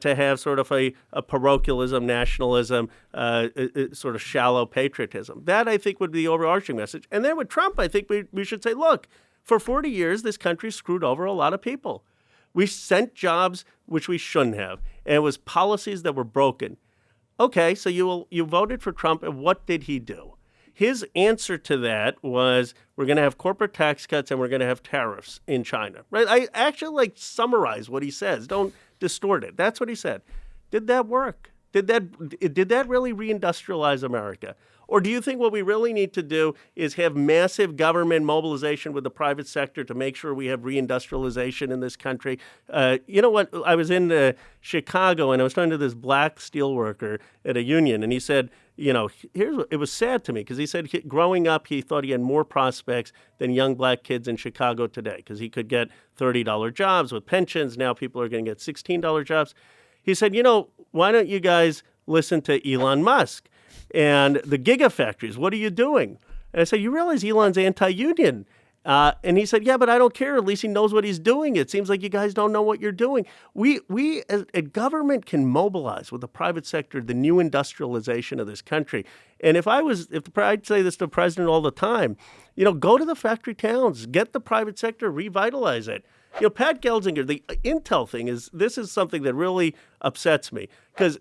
have sort of a parochialism, nationalism, sort of shallow patriotism? That, I think, would be the overarching message. And then with Trump, I think we should say, look, for 40 years, this country screwed over a lot of people. We sent jobs which we shouldn't have, and it was policies that were broken. Okay, so you voted for Trump, and what did he do? His answer to that was, we're going to have corporate tax cuts and we're going to have tariffs in China. Right? I actually summarize what he says. Don't distort it. That's what he said. Did that work? Did that really reindustrialize America? Or do you think what we really need to do is have massive government mobilization with the private sector to make sure we have reindustrialization in this country? You know what? I was in Chicago, and I was talking to this black steelworker at a union, and he said, it was sad to me because he said growing up, he thought he had more prospects than young black kids in Chicago today because he could get $30 jobs with pensions. Now people are going to get $16 jobs. He said, why don't you guys listen to Elon Musk and the gigafactories? What are you doing? And I said, you realize Elon's anti-union. And he said, yeah, but I don't care. At least he knows what he's doing. It seems like you guys don't know what you're doing. We as a government can mobilize with the private sector the new industrialization of this country. And I'd say this to the president all the time, go to the factory towns, get the private sector, revitalize it. Pat Gelsinger, the Intel thing this is something that really upsets me because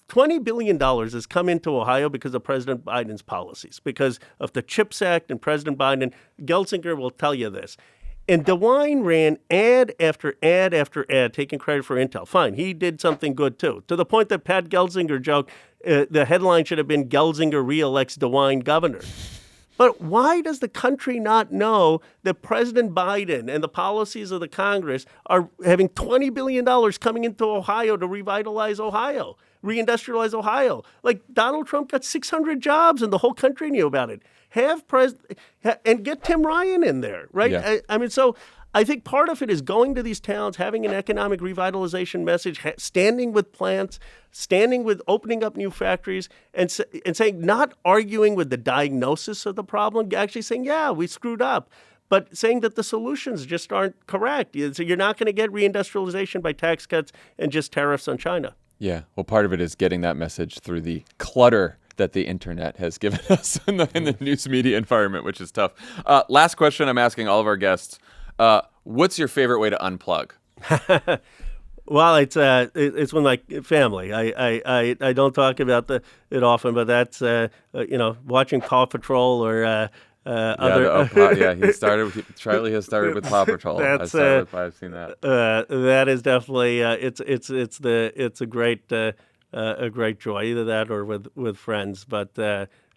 $20 billion has come into Ohio because of President Biden's policies, because of the CHIPS Act and President Biden. Gelsinger will tell you this. And DeWine ran ad after ad after ad, taking credit for Intel. Fine, he did something good too, to the point that Pat Gelsinger joked the headline should have been Gelsinger reelects DeWine governor. But why does the country not know that President Biden and the policies of the Congress are having $20 billion coming into Ohio to revitalize Ohio, reindustrialize Ohio? Like Donald Trump got 600 jobs and the whole country knew about it. And get Tim Ryan in there, right? Yeah. So I think part of it is going to these towns, having an economic revitalization message, standing with plants, standing with opening up new factories, and saying, not arguing with the diagnosis of the problem, actually saying, yeah, we screwed up, but saying that the solutions just aren't correct. So you're not going to get reindustrialization by tax cuts and just tariffs on China. Yeah, well, part of it is getting that message through the clutter that the internet has given us in the news media environment, which is tough. Last question I'm asking all of our guests. What's your favorite way to unplug? Well, it's with my family. I don't talk about it often, but that's watching Paw Patrol or other. Charlie has started with Paw Patrol. I've seen that. That is definitely it's a great joy, either that or with friends, but.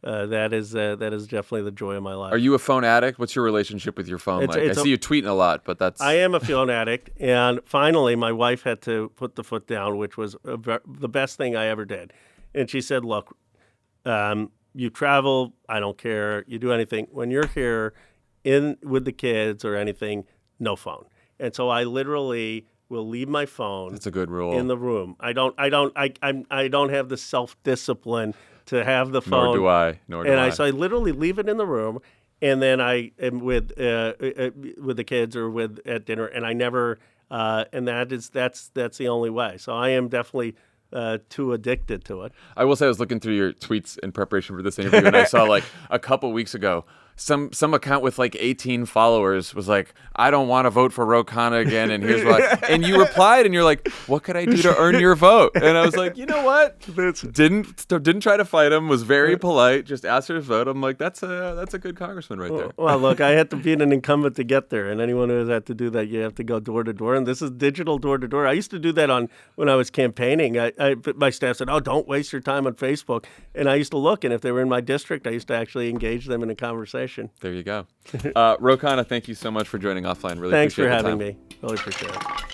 That is definitely the joy of my life. Are you a phone addict? What's your relationship with your phone like? I see you tweeting a lot, but that's... I am a phone addict, and finally my wife had to put the foot down, which was the best thing I ever did. And she said, look, you travel, I don't care, you do anything. When you're here with the kids or anything, no phone. And so I literally will leave my phone. That's a good rule. In the room. I don't have the self-discipline to have the phone. Nor do I. So I literally leave it in the room, and then I am with the kids or at dinner, and I never. And that's the only way. So I am definitely too addicted to it. I will say I was looking through your tweets in preparation for this interview, and I saw like a couple weeks ago. Some account with like 18 followers was like, I don't want to vote for Ro Khanna again, and here's why. And you replied, and you're like, what could I do to earn your vote? And I was like, you know what? Didn't try to fight him. Was very polite. Just asked for his vote. I'm like, that's a good congressman right there. Well, look, I had to be an incumbent to get there, and anyone who has had to do that, you have to go door to door. And this is digital door to door. I used to do that when I was campaigning. My staff said, oh, don't waste your time on Facebook. And I used to look, and if they were in my district, I used to actually engage them in a conversation. There you go. Ro Khanna, thank you so much for joining Offline. Really Thanks appreciate for the having time. me. Really appreciate it.